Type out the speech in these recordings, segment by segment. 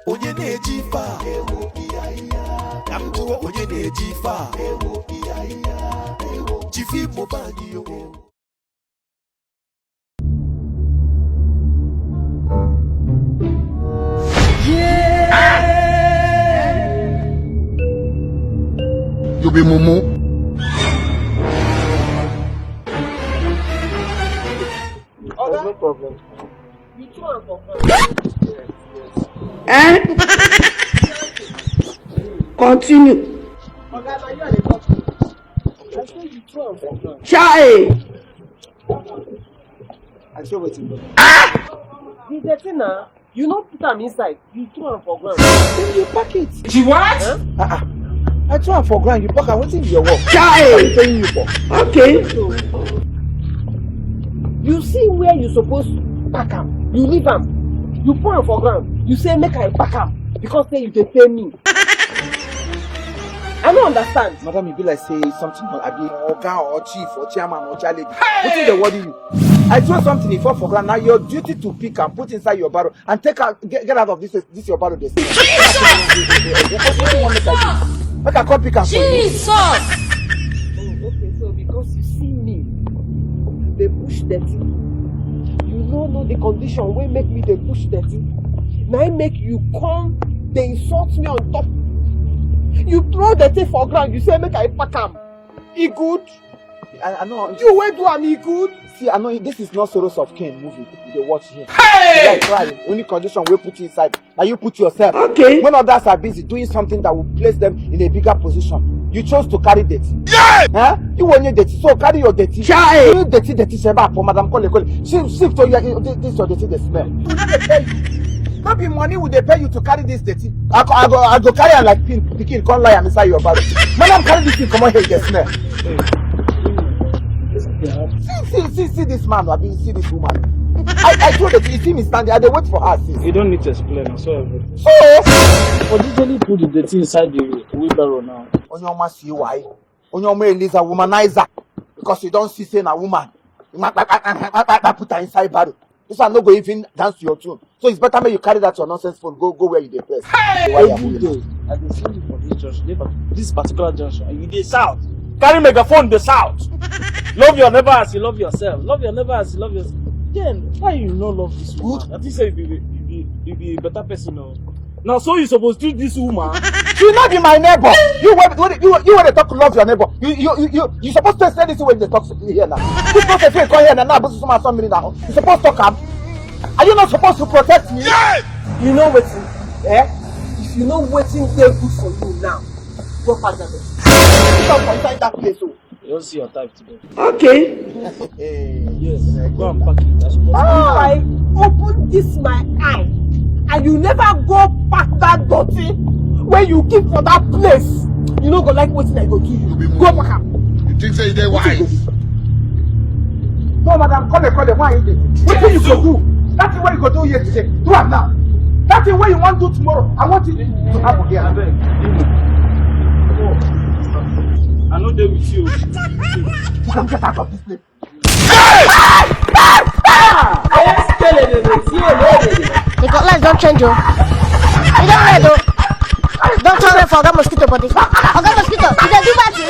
onye na-eji fa ka m jụọ onye na-eji fa chiefimocomedylatest yo. You be mumu. Oh, no problem. You try for Continue. Chai. I show what you do. The dirty now, you not put them inside. You throw them for ground. Then you pack it. She what? I throw them for ground. You pack them. What's in your work? Chai. What I'm paying you for? Okay. So, you see where you supposed to pack them. You leave them. You put them for ground. You say make I pack them because say you dey pay me. I don't understand. Madam, you be like say something I be organ or chief or chairman or child lady. What is the word you? I throw something in for granted. Now your duty to pick and put inside your barrel and take out get out of this your barrel. This. Make a call pick and Jesus. Oh, okay, so because you see me, they push dirty. You don't know the condition wey make me they push dirty. Now I make you come, they insult me on top. You throw the thing for ground, you say make I pack am. E good? I know. You wait do am e good? See, I know this is not Sorrows of Cain movie. They watch here. Hey! Like, right, only condition we put you inside. Now you put yourself. Okay. When others are busy doing something that will place them in a bigger position, you chose to carry dirty. Yeah! Huh? You want your dirty, so carry your dirty. Chai. You dirty, Sheba for Madam Kole. Shift to you. This your dirty, the smell. Not be money would they pay you to carry this dirty. I go carry and like pin can't lie and inside your body. Madam, carry this thing, come on here, get smell. See this man, I mean, see this woman. I told that you see me standing, they wait for her. See. You don't need to explain, I saw everything. So, Usually put the dirty inside the wheelbarrow now. Onyoma see why? Onyoma is a womanizer because you don't see saying a woman. You might put her inside barrel. This one no go even dance to your tune. So it's better you carry that your nonsense phone. Go where you dey press. Every day, I can see you for this junction, this particular junction, and you dey shout. Carry megaphone, dey shout. Love your neighbor as you love yourself. Love your neighbor as you love yourself. Then why you no love this woman? I think say you be a better person now. Now so you supposed to treat this woman. She not be my neighbor. You when they talk to love your neighbor. You supposed to say this when they talk to me here now. You supposed to say come here now. But somebody now. You supposed to come. Are you not supposed to protect me? Yeah! You know wetin? If you know wetin dey good for you now, go pack that. Stop for inside that place. Oh. You don't see your type today. Okay. Yes, go and pack it. That's what I open this my eye and you never go pack that dirty when you keep for that place. You no go like wetin I go do you. Go pack am. You think say they wise? No, madam, call them. Why is it? What you go do? That's what you go do here today. Do it now. That's what you want to do tomorrow. I want it to happen here. I know they with you. You can get out of this place. The cutlass don't change you. You don't read though. Don't turn it for that mosquito body. Oga mosquito, you dey do bad thing.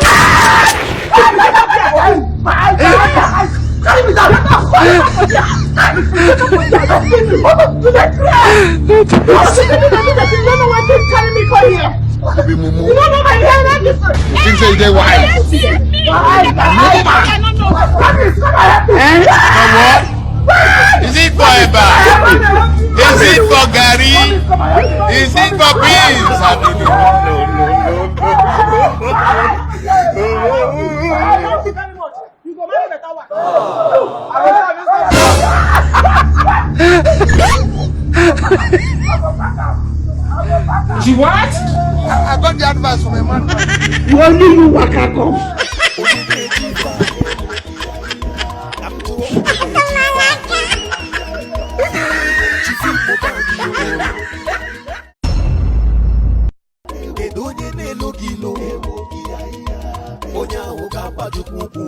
You be mumu. You don't know my hair, You think say they wise? Is it for Eba? Is it for Gary? Is it for beans? I don't know. She what? I got the advice from a man. You only you waka come. Onye ahụ ga-agbaji ukwu